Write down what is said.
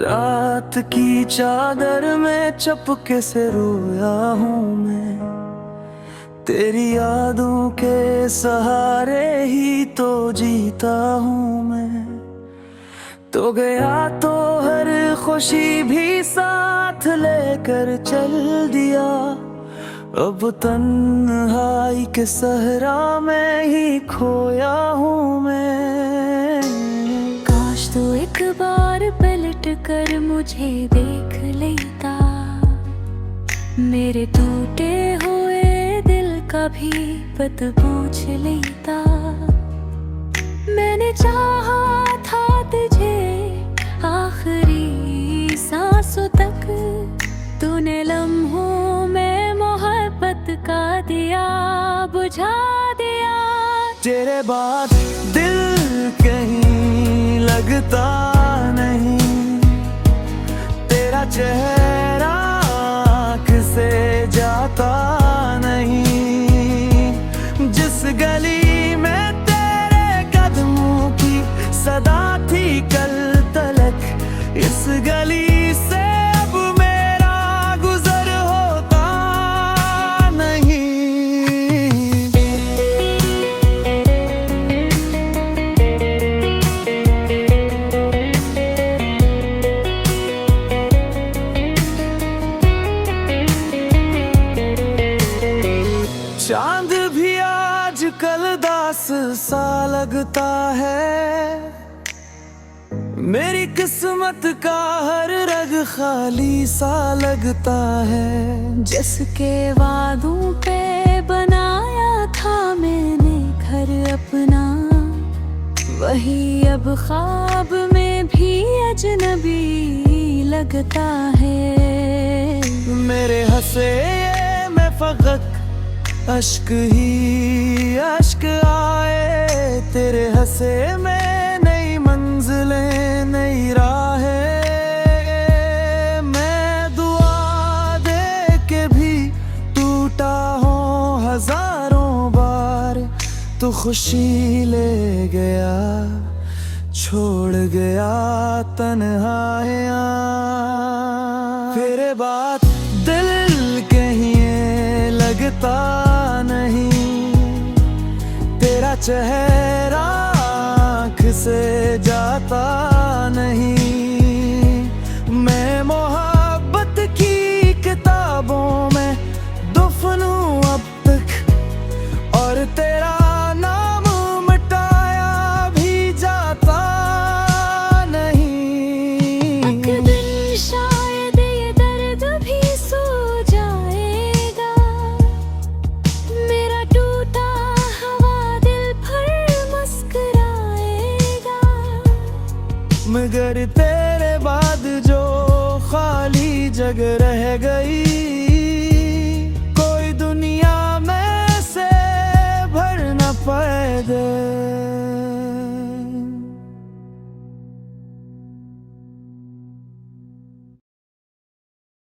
रात की चादर में चपके से रोया हूँ मैं, तेरी यादों के सहारे ही तो जीता हूँ मैं। तो गया तो हर खुशी भी साथ लेकर चल दिया, अब तन्हाई के सहरा में ही खोया हूँ मैं। काश तो एक बार पलट कर मुझे देख लेता, मेरे टूटे हुए दिल का भी पता पूछ लेता। मैंने चाहा था तुझे आखिरी सांसों तक, तूने लम्हों में मोहब्बत का दिया बुझा दिया। तेरे बाद दिल कहीं लगता नहीं, तेरा चेहरा आँख से जाता नहीं। जिस गली में तेरे कदमों की सदा थी कल तलक, इस गली से अब मेरा गुजर होता नहीं। चांद भी आज कल दास सा लगता है, मेरी किस्मत का हर रग खाली सा लगता है। जिसके वादों पे बनाया था मैंने घर अपना, वही अब ख्वाब में भी अजनबी लगता है। मेरे हंसे में फकत अश्क ही अश्क आए, तेरे हंसे में नई मंजिलें नई राहें। मैं दुआ दे के भी टूटा हूँ हजारों बार, तो खुशी ले गया छोड़ गया तन्हाइयाँ। फिर बात दिल कहीं लगता नहीं, तेरा चेहरा आँख से जाता नहीं। मैं मोहब्बत की किताबों में दफन हूँ अब तक, और तेरा नाम मिटाया भी जाता नहीं। एक दिन शायद ये दर्द भी सो जाएगा, मेरा टूटा हुआ दिल फिर मुस्कुराएगा। मगर तेरे बाद जो खाली जगह रह गई,